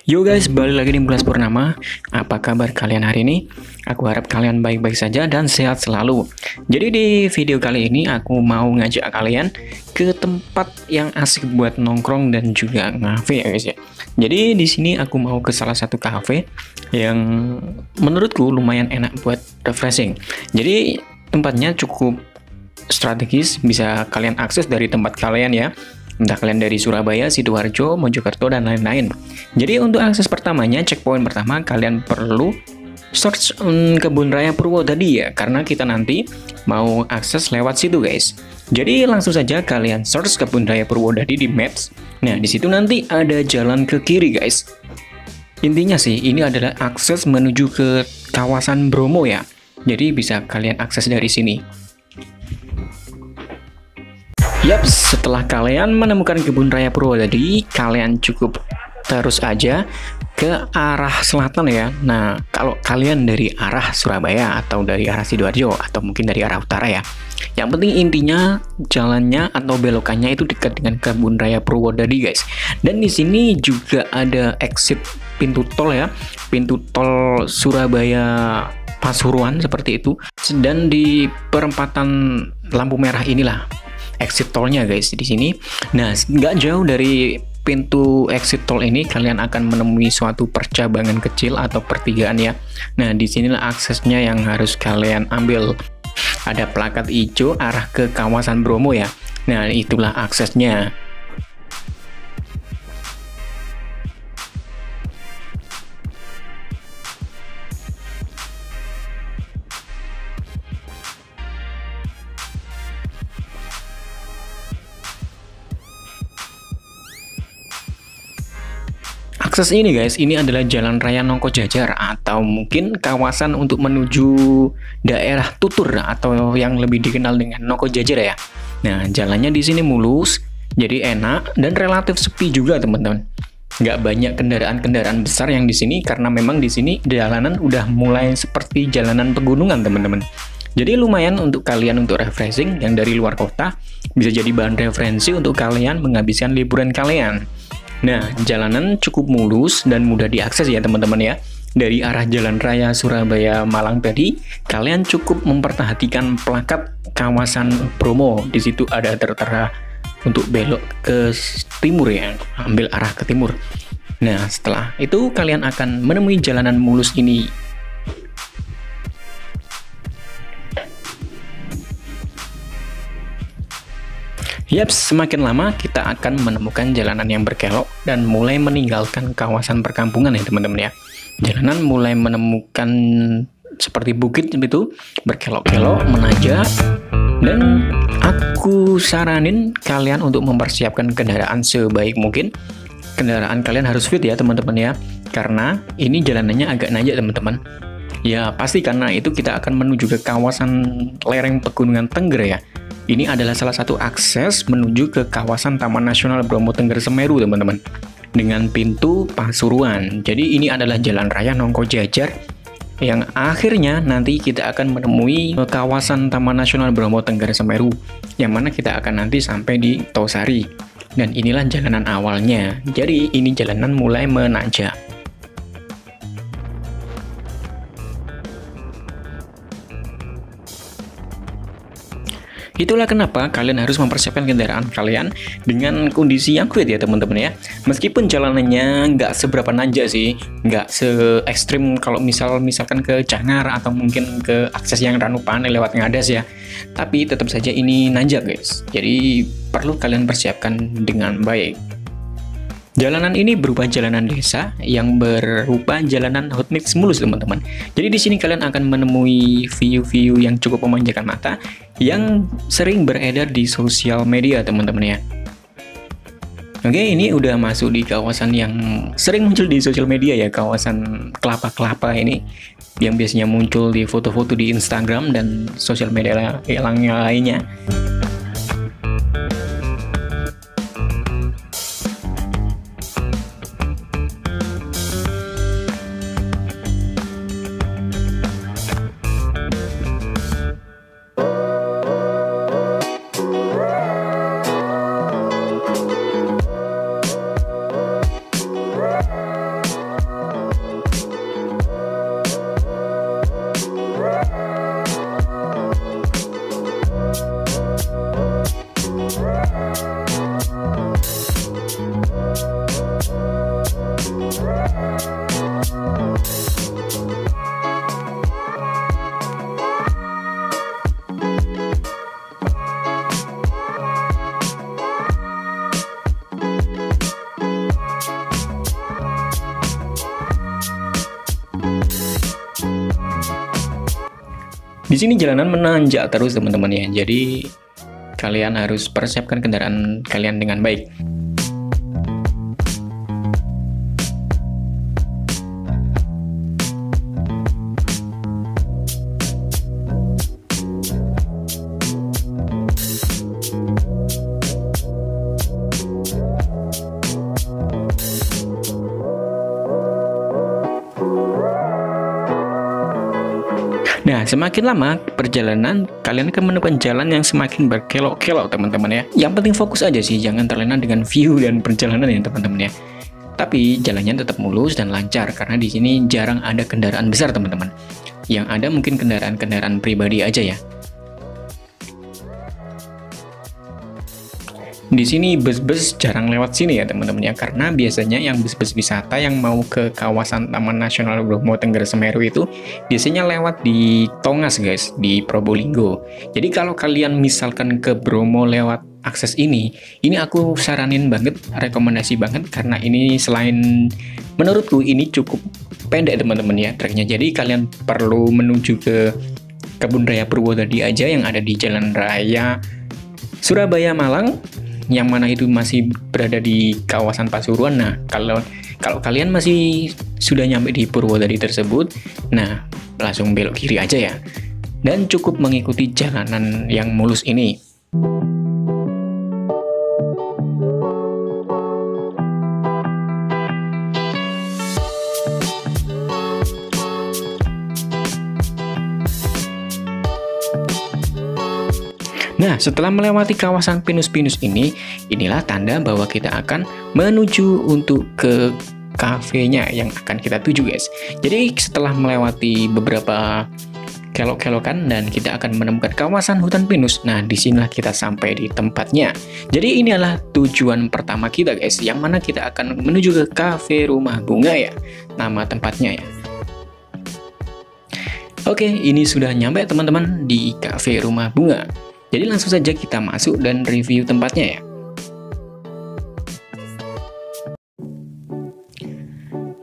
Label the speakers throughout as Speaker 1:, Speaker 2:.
Speaker 1: Yo guys, balik lagi di Bulan Purnama. Apa kabar kalian hari ini? Aku harap kalian baik-baik saja dan sehat selalu. Jadi di video kali ini aku mau ngajak kalian ke tempat yang asik buat nongkrong dan juga ngafe ya guys ya. Jadi di sini aku mau ke salah satu cafe yang menurutku lumayan enak buat refreshing. Jadi tempatnya cukup strategis, bisa kalian akses dari tempat kalian ya. Entah kalian dari Surabaya, Sidoarjo, Mojokerto, dan lain-lain. Jadi untuk akses pertamanya, checkpoint pertama, kalian perlu search Kebun Raya Purwodadi ya, karena kita nanti mau akses lewat situ guys. Jadi langsung saja kalian search Kebun Raya Purwodadi di Maps. Nah di situ nanti ada jalan ke kiri guys. Intinya sih ini adalah akses menuju ke kawasan Bromo ya. Jadi bisa kalian akses dari sini. Yap, setelah kalian menemukan Kebun Raya Purwodadi, kalian cukup terus aja ke arah selatan ya. Nah, kalau kalian dari arah Surabaya atau dari arah Sidoarjo atau mungkin dari arah utara ya. Yang penting intinya jalannya atau belokannya itu dekat dengan Kebun Raya Purwodadi guys. Dan di sini juga ada exit pintu tol ya, pintu tol Surabaya Pasuruan seperti itu. Dan di perempatan lampu merah inilah exit tolnya guys di sini. Nah, nggak jauh dari pintu exit tol ini kalian akan menemui suatu percabangan kecil atau pertigaan ya. Nah, disinilah aksesnya yang harus kalian ambil. Ada plakat hijau arah ke kawasan Bromo ya. Nah, itulah aksesnya. Akses ini guys, ini adalah Jalan Raya Nongko Jajar atau mungkin kawasan untuk menuju daerah Tutur atau yang lebih dikenal dengan Nongko Jajar ya. Nah, jalannya di sini mulus, jadi enak dan relatif sepi juga teman-teman. Nggak banyak kendaraan-kendaraan besar yang di sini karena memang di sini jalanan udah mulai seperti jalanan pegunungan teman-teman. Jadi lumayan untuk kalian untuk refreshing yang dari luar kota, bisa jadi bahan referensi untuk kalian menghabiskan liburan kalian. Nah, jalanan cukup mulus dan mudah diakses ya teman-teman ya. Dari arah Jalan Raya Surabaya Malang tadi, kalian cukup memperhatikan plakat kawasan Bromo. Di situ ada tertera untuk belok ke timur ya, ambil arah ke timur. Nah, setelah itu kalian akan menemui jalanan mulus ini. Yap, semakin lama kita akan menemukan jalanan yang berkelok dan mulai meninggalkan kawasan perkampungan ya teman-teman ya. Jalanan mulai menemukan seperti bukit itu, berkelok-kelok, menanjak. Dan aku saranin kalian untuk mempersiapkan kendaraan sebaik mungkin. Kendaraan kalian harus fit ya teman-teman ya, karena ini jalanannya agak nanjak teman-teman. Ya pasti karena itu kita akan menuju ke kawasan lereng Pegunungan Tengger ya. Ini adalah salah satu akses menuju ke kawasan Taman Nasional Bromo Tengger Semeru, teman-teman. Dengan pintu Pasuruan. Jadi ini adalah Jalan Raya Nongko Jajar yang akhirnya nanti kita akan menemui kawasan Taman Nasional Bromo Tengger Semeru, yang mana kita akan nanti sampai di Tosari. Dan inilah jalanan awalnya. Jadi ini jalanan mulai menanjak. Itulah kenapa kalian harus mempersiapkan kendaraan kalian dengan kondisi yang fit ya teman-teman ya. Meskipun jalanannya nggak seberapa nanjak sih, nggak se ekstrim kalau misalkan ke Cangar atau mungkin ke akses yang Ranupane lewat Ngadas ya. Tapi tetap saja ini nanjak guys. Jadi perlu kalian persiapkan dengan baik. Jalanan ini berupa jalanan desa yang berupa jalanan hot mix mulus teman-teman. Jadi di sini kalian akan menemui view-view yang cukup memanjakan mata yang sering beredar di sosial media teman-teman ya. Oke, ini udah masuk di kawasan yang sering muncul di sosial media ya, kawasan kelapa-kelapa ini yang biasanya muncul di foto-foto di Instagram dan sosial media lainnya. Di sini jalanan menanjak terus teman-teman ya. Jadi kalian harus persiapkan kendaraan kalian dengan baik. Nah, semakin lama perjalanan, kalian akan menemukan jalan yang semakin berkelok-kelok, teman-teman ya. Yang penting fokus aja sih, jangan terlena dengan view dan perjalanan ya, teman-teman ya. Tapi jalannya tetap mulus dan lancar, karena di sini jarang ada kendaraan besar, teman-teman. Yang ada mungkin kendaraan-kendaraan pribadi aja ya. Di sini bus-bus jarang lewat sini ya teman-teman ya, karena biasanya yang bus-bus wisata yang mau ke kawasan Taman Nasional Bromo Tengger Semeru itu biasanya lewat di Tongas guys, di Probolinggo. Jadi kalau kalian misalkan ke Bromo lewat akses ini aku saranin banget, rekomendasi banget, karena ini selain menurutku ini cukup pendek teman-teman ya treknya. Jadi kalian perlu menuju ke Kebun Raya Purwodadi aja yang ada di Jalan Raya Surabaya Malang, yang mana itu masih berada di kawasan Pasuruan. Nah, kalau kalian masih sudah nyampe di Purwodadi tersebut, nah langsung belok kiri aja ya, dan cukup mengikuti jalanan yang mulus ini. Nah, setelah melewati kawasan pinus-pinus ini, inilah tanda bahwa kita akan menuju untuk ke kafenya yang akan kita tuju guys. Jadi setelah melewati beberapa kelok-kelokan dan kita akan menemukan kawasan hutan pinus. Nah, disinilah kita sampai di tempatnya. Jadi ini adalah tujuan pertama kita guys, yang mana kita akan menuju ke Cafe Rumah Bunga ya, nama tempatnya ya. Oke, ini sudah nyampe teman-teman di Cafe Rumah Bunga. Jadi langsung saja kita masuk dan review tempatnya ya.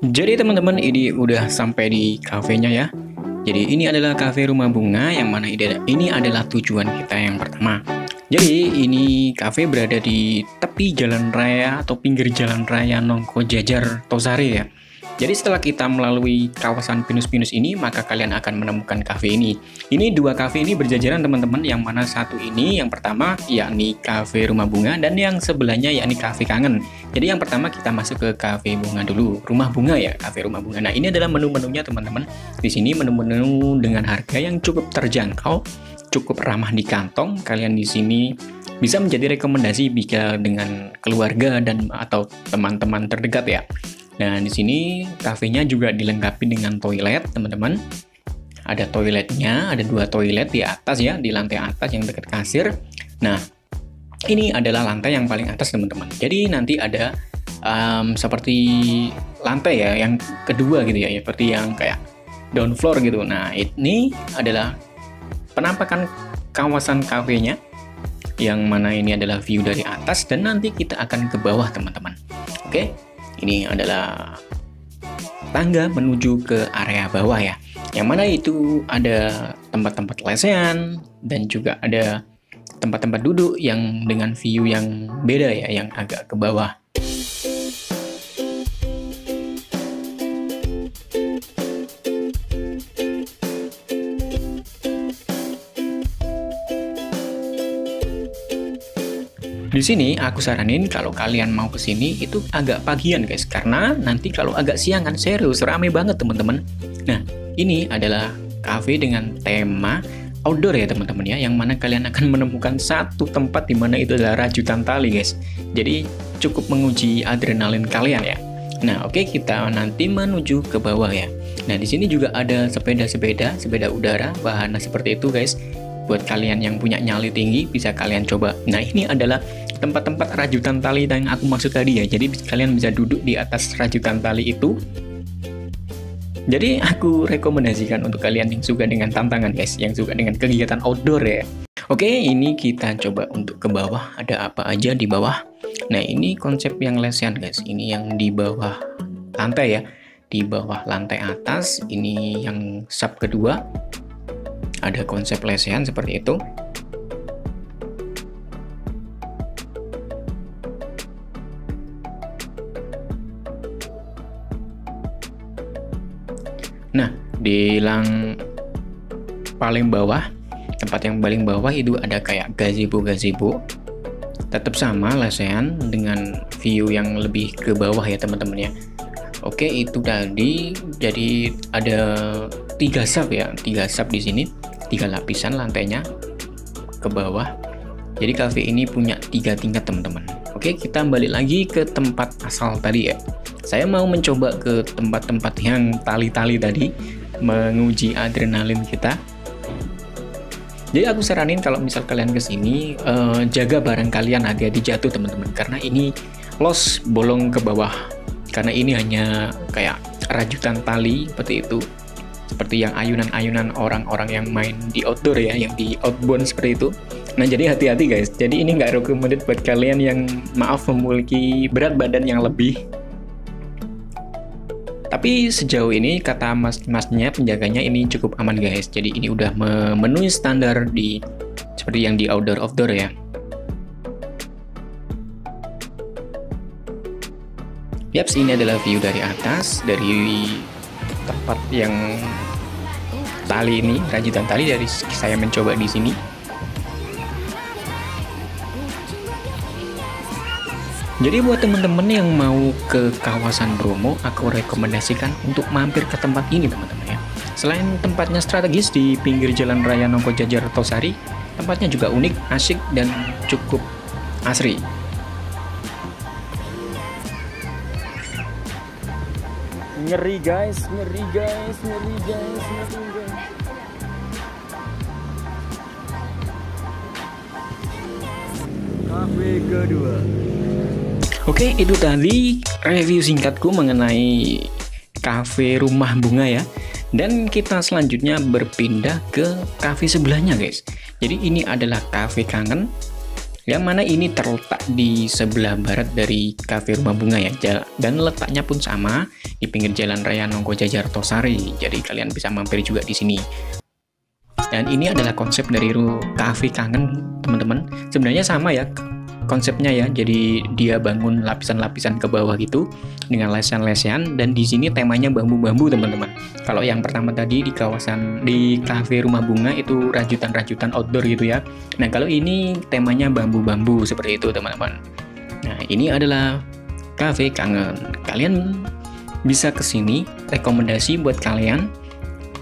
Speaker 1: Jadi teman-teman, ini udah sampai di kafenya ya. Jadi ini adalah Cafe Rumah Bunga, yang mana ini adalah tujuan kita yang pertama. Jadi ini kafe berada di tepi jalan raya atau pinggir jalan raya Nongko Jajar Tosari ya. Jadi setelah kita melalui kawasan pinus-pinus ini, maka kalian akan menemukan kafe ini. Ini dua kafe ini berjajaran teman-teman, yang mana satu ini yang pertama yakni Cafe Rumah Bunga, dan yang sebelahnya yakni Cafe Kangen. Jadi yang pertama kita masuk ke Cafe Bunga dulu, Rumah Bunga ya, Cafe Rumah Bunga. Nah, ini adalah menu-menunya teman-teman. Di sini menu-menu dengan harga yang cukup terjangkau, cukup ramah di kantong. Kalian di sini bisa menjadi rekomendasi jika dengan keluarga dan atau teman-teman terdekat ya. Nah, di sini kafenya juga dilengkapi dengan toilet, teman-teman. Ada toiletnya, ada 2 toilet di atas ya, di lantai atas yang dekat kasir. Nah, ini adalah lantai yang paling atas, teman-teman. Jadi nanti ada seperti lantai ya, yang kedua gitu ya, seperti yang kayak down floor gitu. Nah, ini adalah penampakan kawasan kafenya, yang mana ini adalah view dari atas, dan nanti kita akan ke bawah, teman-teman. Oke? Ini adalah tangga menuju ke area bawah ya, yang mana itu ada tempat-tempat lesehan dan juga ada tempat-tempat duduk yang dengan view yang beda ya, yang agak ke bawah. Di sini aku saranin kalau kalian mau kesini itu agak pagian guys, karena nanti kalau agak siangan serius rame banget teman-teman. Nah, ini adalah cafe dengan tema outdoor ya teman-teman ya, yang mana kalian akan menemukan satu tempat di mana itu adalah rajutan tali guys. Jadi cukup menguji adrenalin kalian ya. Nah, oke, kita nanti menuju ke bawah ya. Nah, di sini juga ada sepeda udara, wahana seperti itu guys. Buat kalian yang punya nyali tinggi bisa kalian coba. Nah, ini adalah tempat-tempat rajutan tali yang aku maksud tadi ya. Jadi kalian bisa duduk di atas rajutan tali itu. Jadi aku rekomendasikan untuk kalian yang suka dengan tantangan guys, yang suka dengan kegiatan outdoor ya. Oke, ini kita coba untuk ke bawah. Ada apa aja di bawah? Nah, ini konsep yang lesehan guys. Ini yang di bawah lantai ya. Di bawah lantai atas, ini yang sub kedua. ada konsep lesehan seperti itu. Nah, di paling bawah, tempat yang paling bawah itu ada kayak gazebo. Tetap sama lesehan dengan view yang lebih ke bawah ya teman-teman ya. Oke, itu tadi. Jadi ada 3 sub ya, 3 sub di sini, 3 lapisan lantainya ke bawah. Jadi cafe ini punya 3 tingkat teman-teman. Oke, kita balik lagi ke tempat asal tadi ya. Saya mau mencoba ke tempat-tempat yang tali-tali tadi, menguji adrenalin kita. Jadi aku saranin kalau misal kalian kesini, jaga barang kalian hati-hati jatuh teman-teman, karena ini los bolong ke bawah. Karena ini hanya kayak rajutan tali seperti itu, seperti yang ayunan-ayunan orang-orang yang main di outdoor ya, yang di outbound seperti itu. Nah jadi hati-hati guys. Jadi ini nggak recommended buat kalian yang maaf memiliki berat badan yang lebih. Tapi sejauh ini kata masnya penjaganya ini cukup aman guys. Jadi ini udah memenuhi standar di seperti yang di outdoor ya. Yaps, ini adalah view dari atas dari tempat yang tali ini, rajutan tali dari saya mencoba di sini. Jadi buat teman-teman yang mau ke kawasan Bromo, aku rekomendasikan untuk mampir ke tempat ini teman-teman ya. Selain tempatnya strategis di pinggir Jalan Raya Nongkojajar Tosari, tempatnya juga unik, asyik, dan cukup asri. Ngeri guys. Cafe kedua. Oke, itu tadi review singkatku mengenai cafe rumah bunga ya. Dan kita selanjutnya berpindah ke cafe sebelahnya guys. Jadi ini adalah cafe kangen, yang mana ini terletak di sebelah barat dari cafe rumah bunga ya. Dan letaknya pun sama di pinggir Jalan Raya Nongkojajar Tosari. Jadi kalian bisa mampir juga di sini. Dan ini adalah konsep dari cafe kangen teman-teman. Sebenarnya sama ya konsepnya ya, jadi dia bangun lapisan-lapisan ke bawah gitu dengan lesehan-lesehan, dan di sini temanya bambu-bambu teman-teman. Kalau yang pertama tadi di cafe rumah bunga itu rajutan-rajutan outdoor gitu ya. Nah kalau ini temanya bambu-bambu seperti itu teman-teman. Nah ini adalah cafe kangen. Kalian bisa kesini, rekomendasi buat kalian,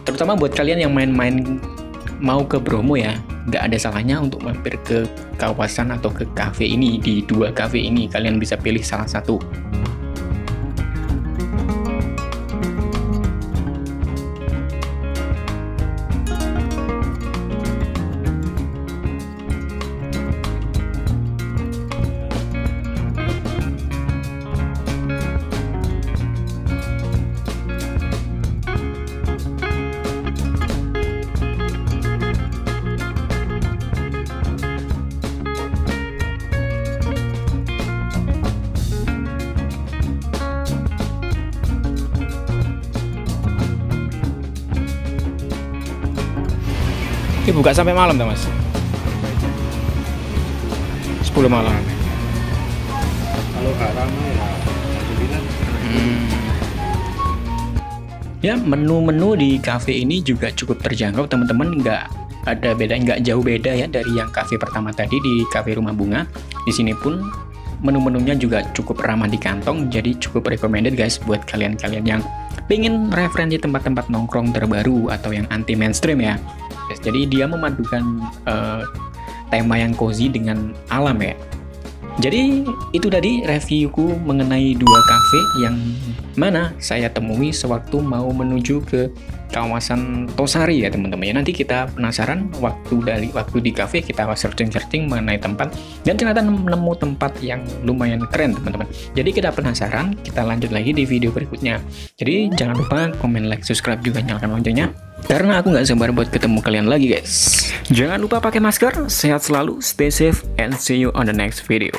Speaker 1: terutama buat kalian yang main-main mau ke Bromo ya, nggak ada salahnya untuk mampir ke kawasan atau ke cafe ini. Di 2 cafe ini kalian bisa pilih salah satu. Ini buka sampai malam tuh mas? 10 malam.
Speaker 2: Kalau nggak ramai ya 9.
Speaker 1: Ya, menu-menu di cafe ini juga cukup terjangkau teman-teman, nggak jauh beda ya dari yang cafe pertama tadi di cafe rumah bunga. Di sini pun menu-menunya juga cukup ramah di kantong, jadi cukup recommended guys buat kalian-kalian yang pengen referensi tempat-tempat nongkrong terbaru atau yang anti mainstream ya. Jadi dia memadukan tema yang cozy dengan alam ya. Jadi itu tadi reviewku mengenai 2 cafe yang mana saya temui sewaktu mau menuju ke kawasan Tosari ya teman-teman. Ya, nanti kita penasaran waktu di cafe kita searching mengenai tempat, dan ternyata nemu tempat yang lumayan keren teman-teman. Jadi kita penasaran, kita lanjut lagi di video berikutnya. Jadi jangan lupa komen, like, subscribe, juga nyalakan loncengnya, karena aku nggak sabar buat ketemu kalian lagi guys. Jangan lupa pakai masker, sehat selalu, stay safe, and see you on the next video.